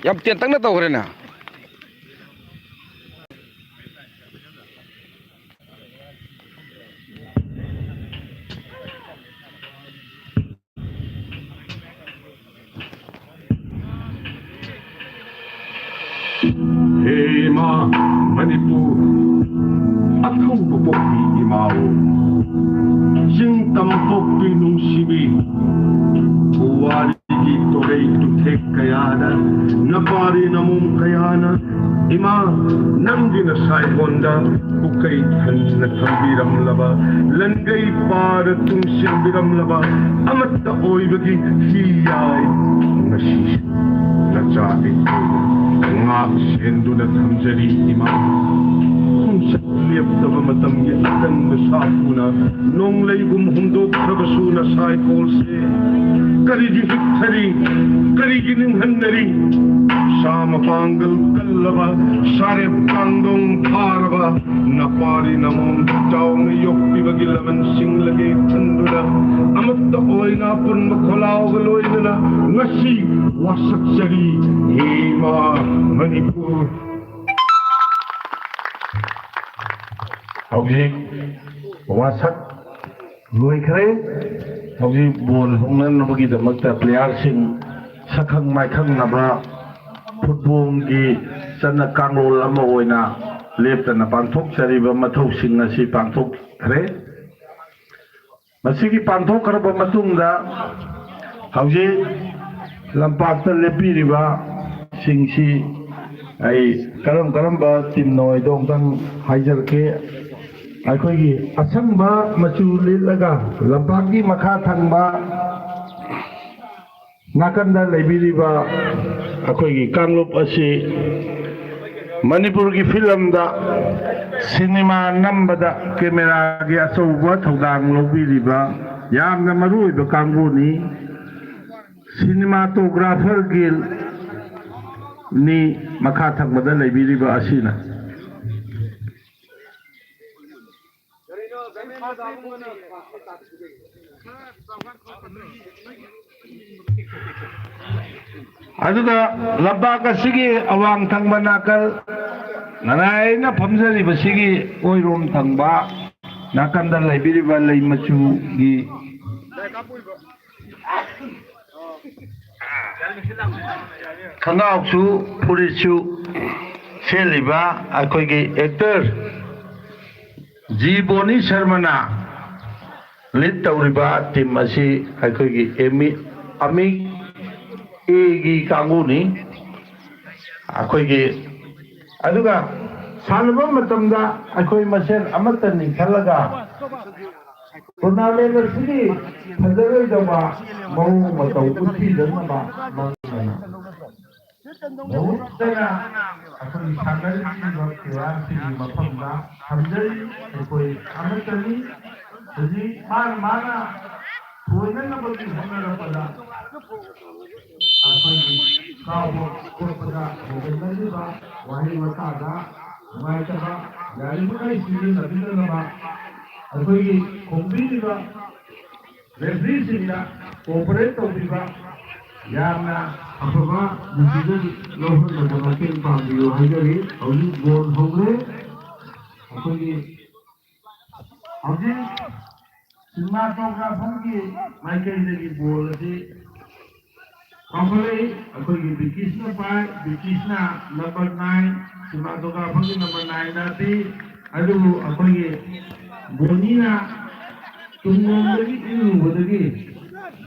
ꯌꯥꯝ ꯇꯦꯟꯇꯛꯅ ꯇꯧꯈ꯭ꯔꯦꯅꯦ Hema Manipur Athau Popi Imao Sing Tam Popi Nung Sibi Puwari Dito Rey Tutek Kayana Napari Namum Kayana Ima Nangina Sai Honda Bukai Tan Natambiram Laba Langay Para Tungsin Biram Laba Amata Oibagi Hiyay Nasish Nacha Nga Sendo na Tamjari Ima Kung sa liyap matamgi akan masapuna Nong laybum hundog trabasuna sa ikolse Karigi hiktari, karigi ninghanari Sama panggal kalaba, sarep kandong paraba Napari namong taong iyok pibagilaman singlagi kandula Amat taoy nga pun makhalaw galoy nila Ngasi wasak sari Hema Manipur Hꯧzik wasak loikhre houzik bol hongnanabagidamagta players-sing sakhang maikhang-naba football gi chana kangrol ama oina leptana pangthokjariba mathausing asi pangthokkhre masigi pangthokkraba matungda houzik lampakta lepiriba singsi ai karam-karamba team noi dongtang haijarke अखोगी असंबा मचू लिलगा लंपाकी मखा थंबा नाकंदा लेबिरिबा अखोगी कांगलोप असी मणिपुर की film दा cinema नंबदा camera की अचौबा थौदांग लौबिरिबा यामना मरुइबा Kangoni cinematographer Gill नि मखा थंबदा लेबिरिबा असीना अदुगा लंबाक असिगी अवांग थंगबा नाकल नरायना फमजरिबा सिगी ओइरोम थंगबा नाकंदा लेबिरिबा लई मचुगी खंगावसु फुरिसु सेलिबा अखोगी actor जी बोनी शर्मना lead तौरिबा team असी अखोगी अमी एगी कांगूनी अखोगी अदुगा सानबा मतमदा अखोई मसेन अमतनी खलगा टूर्नामेंट असि फजरोइदबा मौ मतौ उठी दनबा मंगना बहुतना अखोई सागरी बक्तिया सिगी मफमदा हमजरी अखोई अमतनी जी माना थोइनबगी होनरपदा अखोई काबो कोपदा होगनलिबा वाही वतादा माइतबा यारिबुनाई सिगी नबिनबा अखोई खोंबिनिबा रेफ्रीसिंदा कोऑपरेट तौबिबा यामना अफबा मुजिदन लोहर लगमकेन पाबियो हाइजरी औली बोल होगरे अखोई औली सिनेमाटोग्राफर की माइकल लगी बोल से अखोई अखोई बिकिसना पाए बिकिसना नंबर 9 सिनेमाटोग्राफर की नंबर 9 दाती अदु अखोई बोनीना तुंगोंदगी इरुबदगी